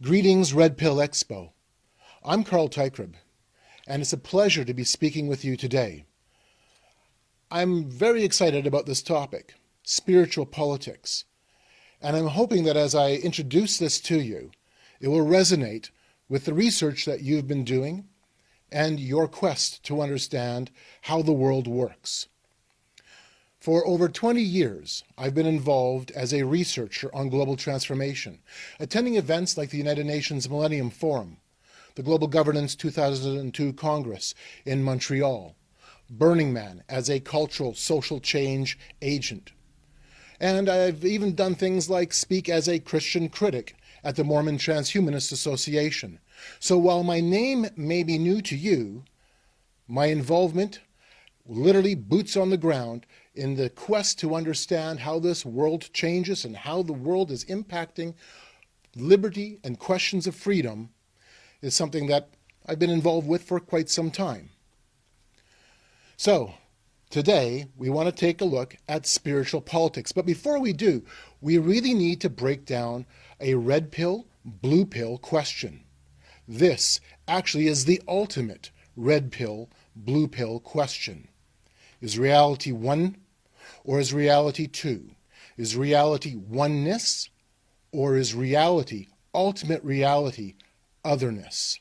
Greetings, Red Pill Expo. I'm Carl Teichrob, and it's a pleasure to be speaking with you today. I'm very excited about this topic, spiritual politics, and I'm hoping that as I introduce this to you, it will resonate with the research that you've been doing and your quest to understand how the world works. For over 20 years, I've been involved as a researcher on global transformation, attending events like the United Nations Millennium Forum, the Global Governance 2002 Congress in Montreal, Burning Man as a cultural social change agent. And I've even done things like speak as a Christian critic at the Mormon Transhumanist Association. So while my name may be new to you, my involvement, literally boots on the ground, in the quest to understand how this world changes and how the world is impacting liberty and questions of freedom, is something that I've been involved with for quite some time. So, today we want to take a look at spiritual politics. But before we do, we really need to break down a red pill, blue pill question. This actually is the ultimate red pill, blue pill question. Is reality one or is reality two? Is reality oneness or is reality, ultimate reality, otherness?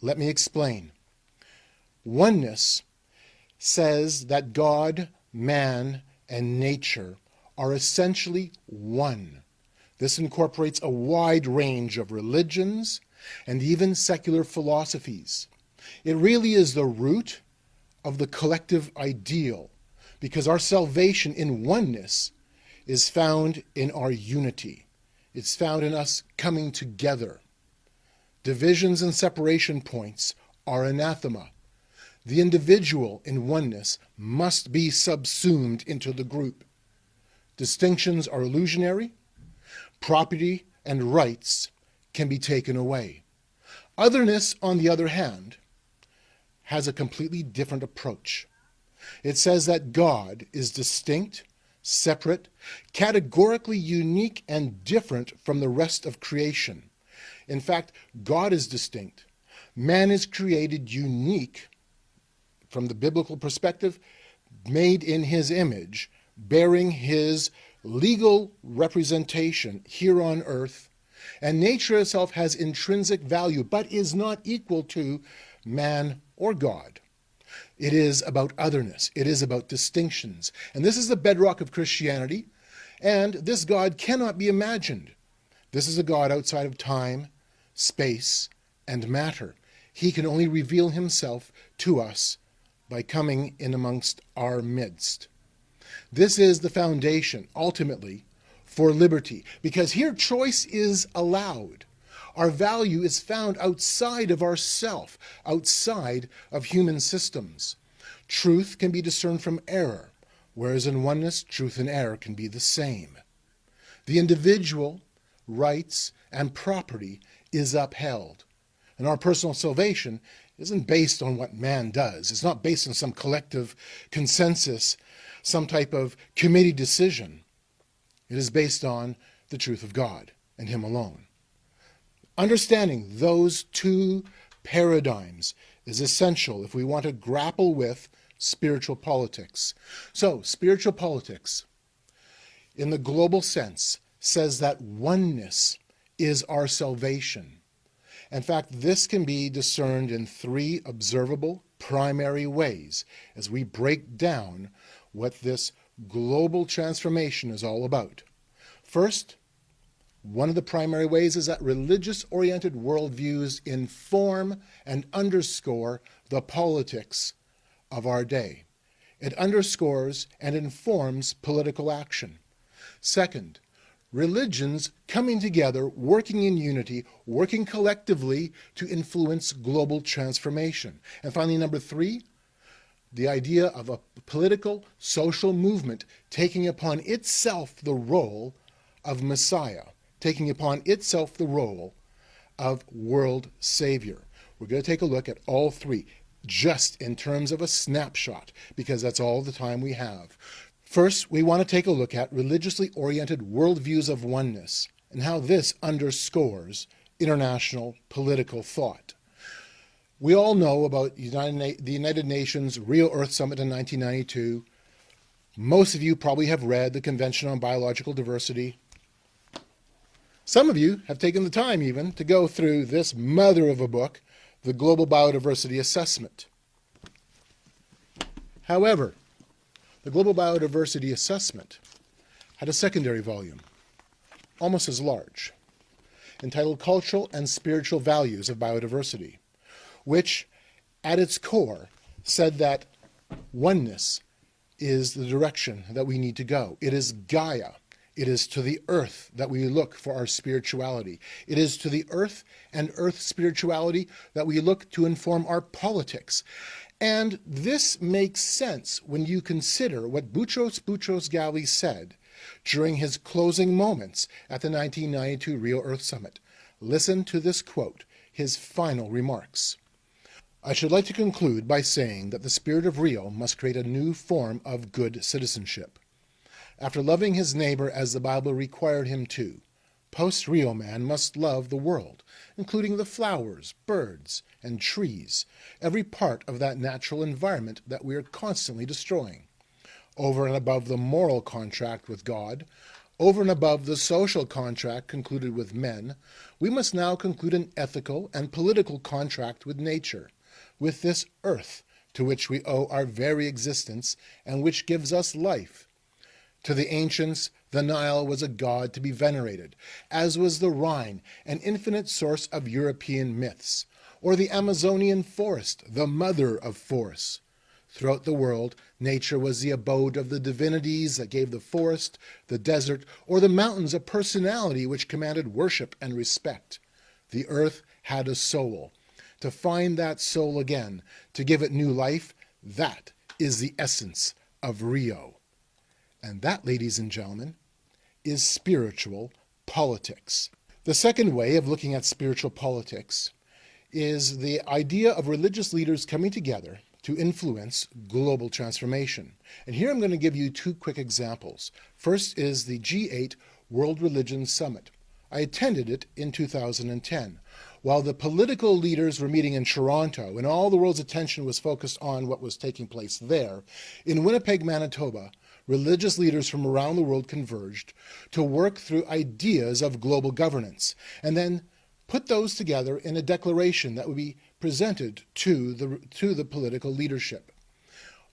Let me explain. Oneness says that God, man, and nature are essentially one. This incorporates a wide range of religions and even secular philosophies. It really is the root of the collective ideal, because our salvation in oneness is found in our unity. It's found in us coming together. Divisions and separation points are anathema. The individual in oneness must be subsumed into the group. Distinctions are illusionary. Property and rights can be taken away. Otherness, on the other hand, has a completely different approach. It says that God is distinct, separate, categorically unique and different from the rest of creation. In fact, God is distinct. Man is created unique from the biblical perspective, made in his image, bearing his legal representation here on earth, and nature itself has intrinsic value, but is not equal to man or God. It is about otherness. It is about distinctions. And this is the bedrock of Christianity, and this God cannot be imagined. This is a God outside of time, space, and matter. He can only reveal himself to us by coming in amongst our midst. This is the foundation, ultimately, for liberty, because here choice is allowed. Our value is found outside of ourself, outside of human systems. Truth can be discerned from error, whereas in oneness, truth and error can be the same. The individual, rights, and property is upheld. And our personal salvation isn't based on what man does. It's not based on some collective consensus, some type of committee decision. It is based on the truth of God and him alone. Understanding those two paradigms is essential if we want to grapple with spiritual politics. So, spiritual politics, in the global sense, says that oneness is our salvation. In fact, this can be discerned in three observable primary ways as we break down what this global transformation is all about. First, one of the primary ways is that religious-oriented worldviews inform and underscore the politics of our day. It underscores and informs political action. Second, religions coming together, working in unity, working collectively to influence global transformation. And finally, number three, the idea of a political, social movement taking upon itself the role of Messiah, taking upon itself the role of world savior. We're going to take a look at all three, just in terms of a snapshot, because that's all the time we have. First, we want to take a look at religiously oriented worldviews of oneness and how this underscores international political thought. We all know about the United Nations Rio Earth Summit in 1992. Most of you probably have read the Convention on Biological Diversity. Some of you have taken the time even to go through this mother of a book, the Global Biodiversity Assessment. However, the Global Biodiversity Assessment had a secondary volume, almost as large, entitled Cultural and Spiritual Values of Biodiversity, which, at its core, said that oneness is the direction that we need to go. It is Gaia. It is to the earth that we look for our spirituality. It is to the earth and earth spirituality that we look to inform our politics. And this makes sense when you consider what Boutros Boutros-Ghali said during his closing moments at the 1992 Rio Earth Summit. Listen to this quote, his final remarks. I should like to conclude by saying that the spirit of Rio must create a new form of good citizenship. After loving his neighbor as the Bible required him to, post-Rio man must love the world, including the flowers, birds, and trees, every part of that natural environment that we are constantly destroying. Over and above the moral contract with God, over and above the social contract concluded with men, we must now conclude an ethical and political contract with nature, with this earth to which we owe our very existence and which gives us life. To the ancients, the Nile was a god to be venerated, as was the Rhine, an infinite source of European myths, or the Amazonian forest, the mother of forests. Throughout the world, nature was the abode of the divinities that gave the forest, the desert, or the mountains a personality which commanded worship and respect. The earth had a soul. To find that soul again, to give it new life, that is the essence of Rio. And that, ladies and gentlemen, is spiritual politics. The second way of looking at spiritual politics is the idea of religious leaders coming together to influence global transformation. And here I'm going to give you two quick examples. First is the G8 World Religions Summit. I attended it in 2010. While the political leaders were meeting in Toronto and all the world's attention was focused on what was taking place there, in Winnipeg, Manitoba, religious leaders from around the world converged to work through ideas of global governance and then put those together in a declaration that would be presented to the political leadership.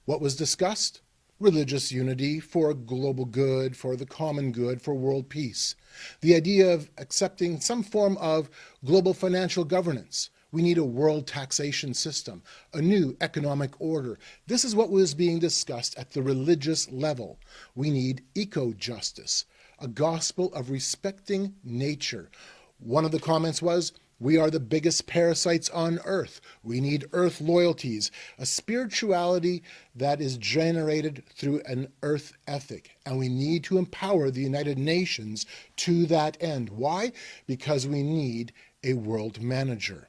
What was discussed? Religious unity for global good, for the common good, for world peace. The idea of accepting some form of global financial governance. We need a world taxation system, a new economic order. This is what was being discussed at the religious level. We need eco-justice, a gospel of respecting nature. One of the comments was, we are the biggest parasites on earth. We need earth loyalties, a spirituality that is generated through an earth ethic. And we need to empower the United Nations to that end. Why? Because we need a world manager.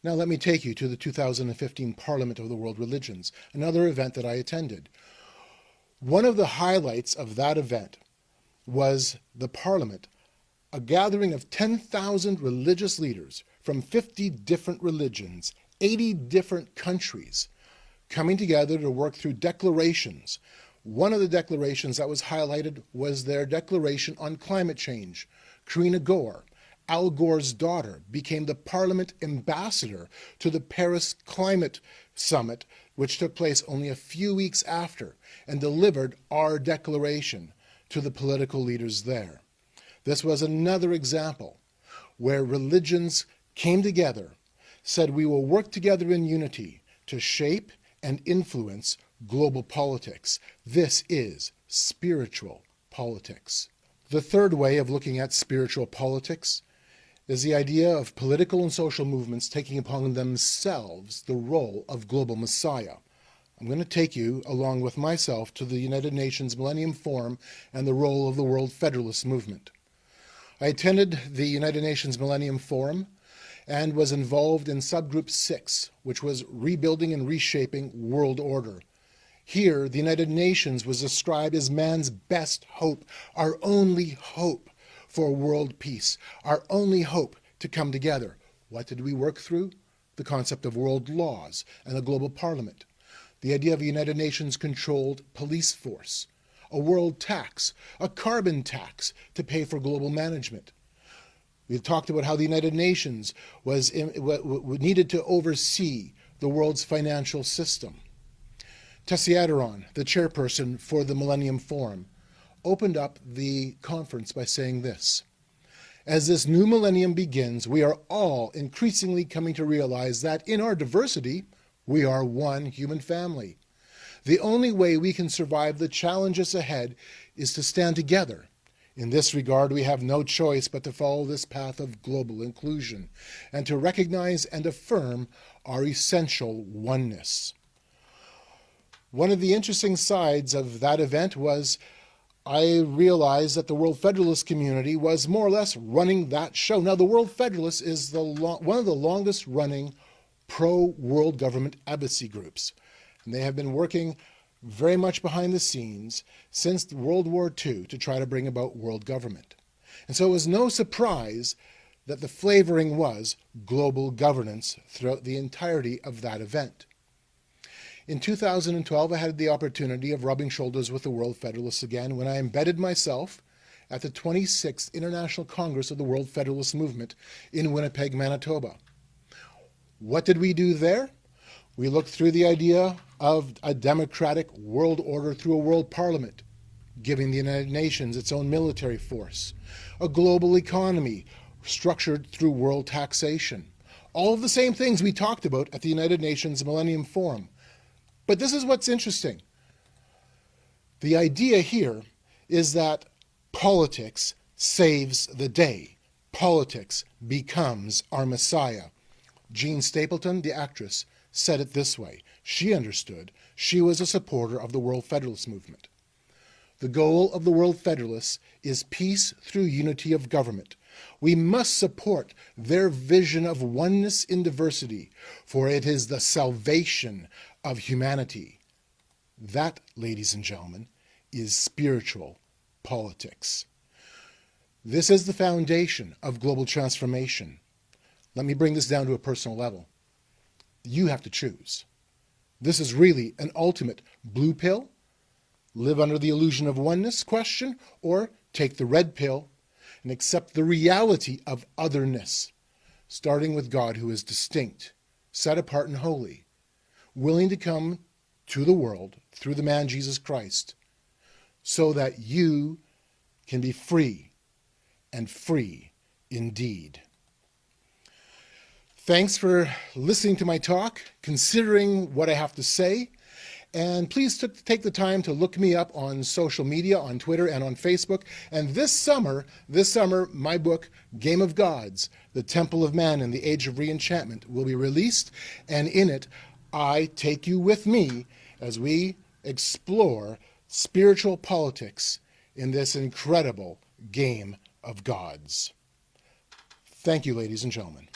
Now let me take you to the 2015 Parliament of the World Religions, another event that I attended. One of the highlights of that event was the Parliament, a gathering of 10,000 religious leaders from 50 different religions, 80 different countries, coming together to work through declarations. One of the declarations that was highlighted was their declaration on climate change. Karina Gore, Al Gore's daughter, became the Parliament ambassador to the Paris Climate Summit, which took place only a few weeks after, and delivered our declaration to the political leaders there. This was another example where religions came together, said we will work together in unity to shape and influence global politics. This is spiritual politics. The third way of looking at spiritual politics is the idea of political and social movements taking upon themselves the role of global messiah. I'm going to take you, along with myself, to the United Nations Millennium Forum and the role of the World Federalist Movement. I attended the United Nations Millennium Forum and was involved in Subgroup 6, which was Rebuilding and Reshaping World Order. Here, the United Nations was described as man's best hope, our only hope for world peace, our only hope to come together. What did we work through? The concept of world laws and a global parliament. The idea of a United Nations-controlled police force, a world tax, a carbon tax to pay for global management. We've talked about how the United Nations needed to oversee the world's financial system. Tessie Aderon, the chairperson for the Millennium Forum, opened up the conference by saying this: "As this new millennium begins, we are all increasingly coming to realize that in our diversity, we are one human family. The only way we can survive the challenges ahead is to stand together. In this regard, we have no choice but to follow this path of global inclusion and to recognize and affirm our essential oneness." One of the interesting sides of that event was I realized that the World Federalist community was more or less running that show. Now, the World Federalist is one of the longest running pro-world government advocacy groups. And they have been working very much behind the scenes since World War II to try to bring about world government. And so it was no surprise that the flavoring was global governance throughout the entirety of that event. In 2012, I had the opportunity of rubbing shoulders with the World Federalists again when I embedded myself at the 26th International Congress of the World Federalist Movement in Winnipeg, Manitoba. What did we do there? We looked through the idea of a democratic world order through a world parliament, giving the United Nations its own military force, a global economy structured through world taxation. All of the same things we talked about at the United Nations Millennium Forum. But this is what's interesting. The idea here is that politics saves the day. Politics becomes our Messiah. Jean Stapleton, the actress, said it this way. She understood. She was a supporter of the World Federalist movement. The goal of the World Federalists is peace through unity of government. We must support their vision of oneness in diversity, for it is the salvation of humanity. That, ladies and gentlemen, is spiritual politics. This is the foundation of global transformation. Let me bring this down to a personal level. You have to choose. This is really an ultimate blue pill, live under the illusion of oneness question, or take the red pill and accept the reality of otherness, starting with God who is distinct, set apart and holy, willing to come to the world through the man Jesus Christ, so that you can be free and free indeed. Thanks for listening to my talk, considering what I have to say, and please take the time to look me up on social media, on Twitter and on Facebook. And this summer, my book, Game of Gods, The Temple of Man in the Age of Re-Enchantment, will be released, and in it, I take you with me as we explore spiritual politics in this incredible game of gods. Thank you, ladies and gentlemen.